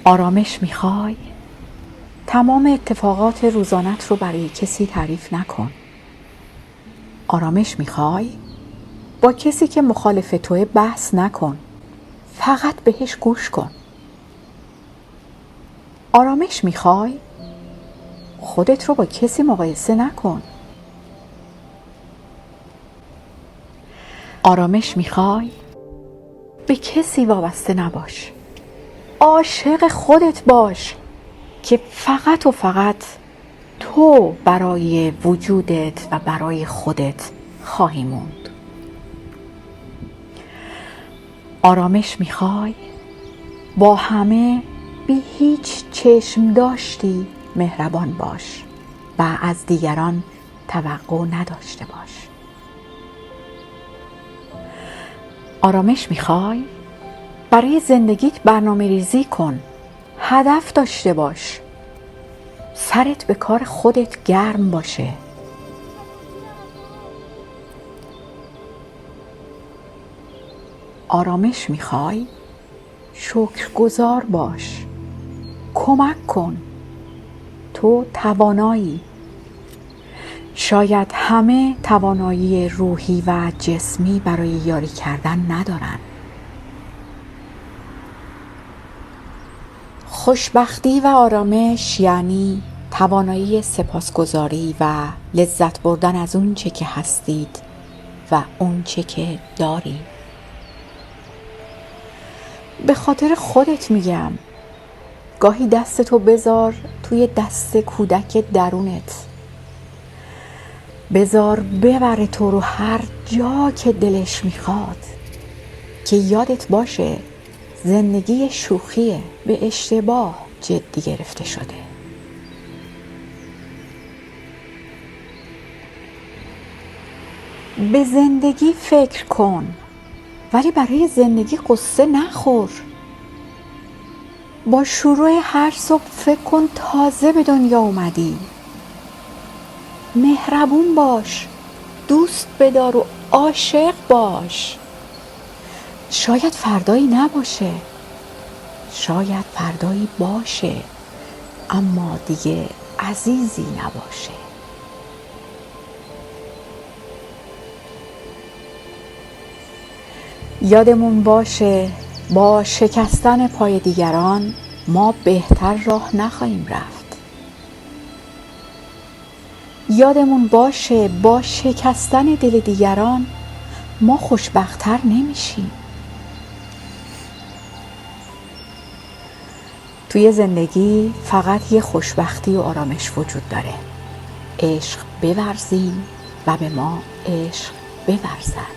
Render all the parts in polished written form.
آرامش میخوای؟ تمام اتفاقات روزانت رو برای کسی تعریف نکن. آرامش میخوای؟ با کسی که مخالف توه بحث نکن. فقط بهش گوش کن. آرامش میخوای؟ خودت رو با کسی مقایسه نکن. آرامش میخوای؟ به کسی وابسته نباش. عاشق خودت باش که فقط و فقط تو برای وجودت و برای خودت خواهی موند. آرامش میخوای؟ با همه بی هیچ چشم داشتی مهربان باش و از دیگران توقع نداشته باش. آرامش میخوای؟ برای زندگیت برنامه ریزی کن. هدف داشته باش. سرت به کار خودت گرم باشه. آرامش میخوای؟ شکرگزار باش. کمک کن. تو توانایی. شاید همه توانایی روحی و جسمی برای یاری کردن ندارن. خوشبختی و آرامش یعنی توانایی سپاسگزاری و لذت بردن از اون چه که هستید و اون چه که داری. به خاطر خودت میگم، گاهی دستتو بذار توی دست کودک درونت. بذار ببره تو رو هر جا که دلش میخواد، که یادت باشه زندگی شوخیه، به اشتباه جدی گرفته شده. به زندگی فکر کن، ولی برای زندگی قصه نخور. با شروع هر صبح فکر کن تازه به دنیا اومدی. مهربون باش، دوست بدار و عاشق باش. شاید فردایی نباشه، شاید فردایی باشه، اما دیگه عزیزی نباشه. یادمون باشه با شکستن پای دیگران ما بهتر راه نخواهیم رفت. یادمون باشه با شکستن دل دیگران ما خوشبخت‌تر نمیشیم. توی زندگی فقط یه خوشبختی و آرامش وجود داره. عشق بورزیم و به ما عشق بورزد.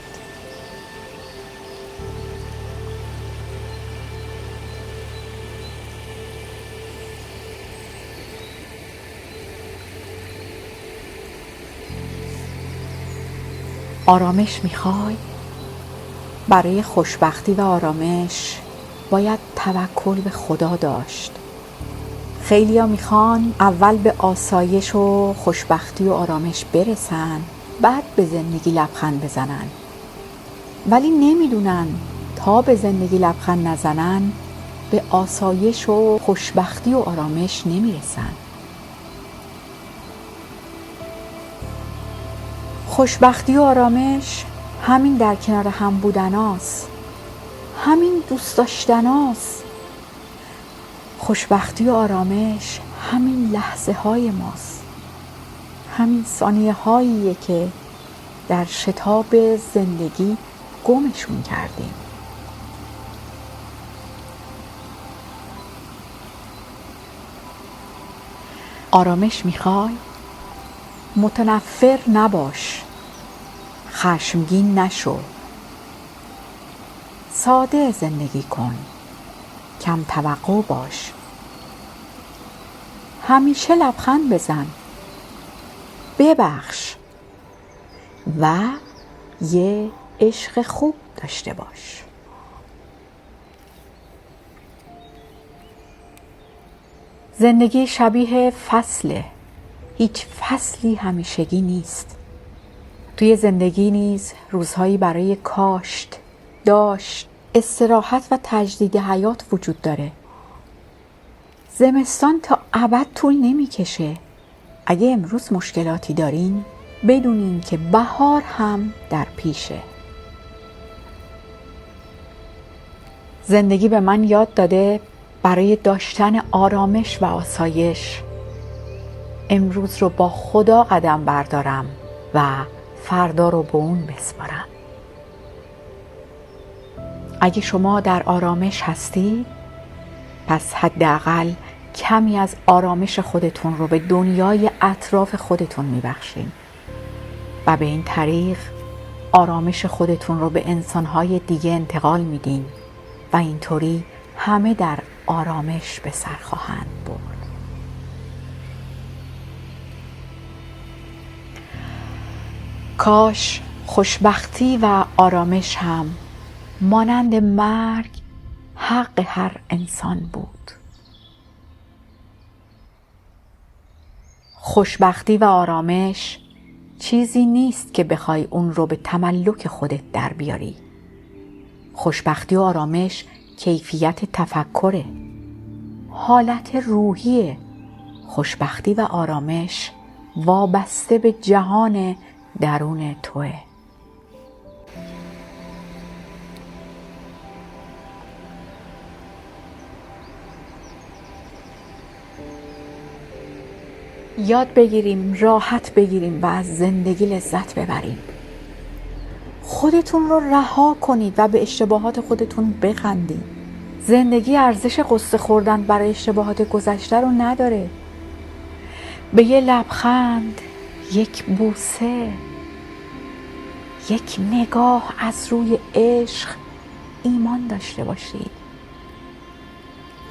آرامش میخوای؟ برای خوشبختی و آرامش باید توکل به خدا داشت. خیلیا میخوان اول به آسایش و خوشبختی و آرامش برسن، بعد به زندگی لبخند بزنن. ولی نمیدونن تا به زندگی لبخند نزنن به آسایش و خوشبختی و آرامش نمیرسن. خوشبختی و آرامش همین در کنار هم بودناست، همین دوست داشتناست. خوشبختی و آرامش همین لحظه های ماست، همین ثانیه هاییه که در شتاب زندگی گمشون کردیم. آرامش میخوای؟ متنفر نباش، خشمگین نشو. ساده زندگی کن، کم توقع باش. همیشه لبخند بزن، ببخش و یه عشق خوب داشته باش. زندگی شبیه فصله، هیچ فصلی همیشگی نیست. توی زندگی نیز روزهایی برای کاشت، داشت، استراحت و تجدید حیات وجود داره. زمستان تا ابد طول نمیکشه. اگه امروز مشکلاتی دارین بدونین که بهار هم در پیشه. زندگی به من یاد داده برای داشتن آرامش و آسایش امروز رو با خدا قدم بردارم و فردا رو به اون بسپارم. اگه شما در آرامش هستی، پس حداقل کمی از آرامش خودتون رو به دنیای اطراف خودتون میبخشین و به این طریق آرامش خودتون رو به انسانهای دیگه انتقال میدین و اینطوری همه در آرامش به سر خواهند برد. کاش خوشبختی و آرامش هم مانند مرگ حق هر انسان بود. خوشبختی و آرامش چیزی نیست که بخوای اون رو به تملک خودت در بیاری. خوشبختی و آرامش کیفیت تفکره، حالت روحیه. خوشبختی و آرامش وابسته به جهان درون توه. یاد بگیریم راحت بگیریم و از زندگی لذت ببریم. خودتون رو رها کنید و به اشتباهات خودتون بخندید. زندگی ارزش قصه خوردن برای اشتباهات گذشته رو نداره. به یه لبخند، یک بوسه، یک نگاه از روی عشق ایمان داشته باشید.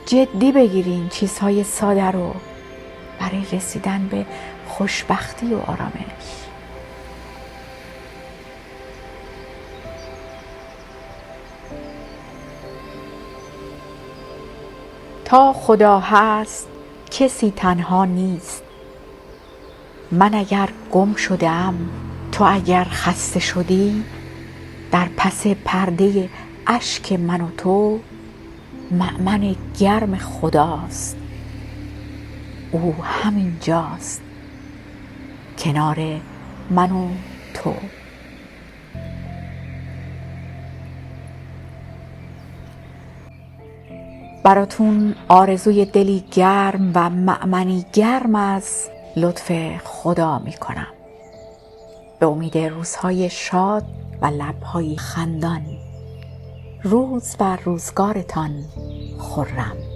جدی بگیرین چیزهای ساده رو برای رسیدن به خوشبختی و آرامش. تا خدا هست کسی تنها نیست. من اگر گم شدم، تو اگر خسته شدی، در پس پرده اشک من و تو مأمن گرم خداست. او همین جاست کنار من و تو. براتون آرزوی دلی گرم و مأمنی گرم از لطف خدا میکنم. به امید روزهای شاد و لبهای خندان. روز بر روزگارتان خرم.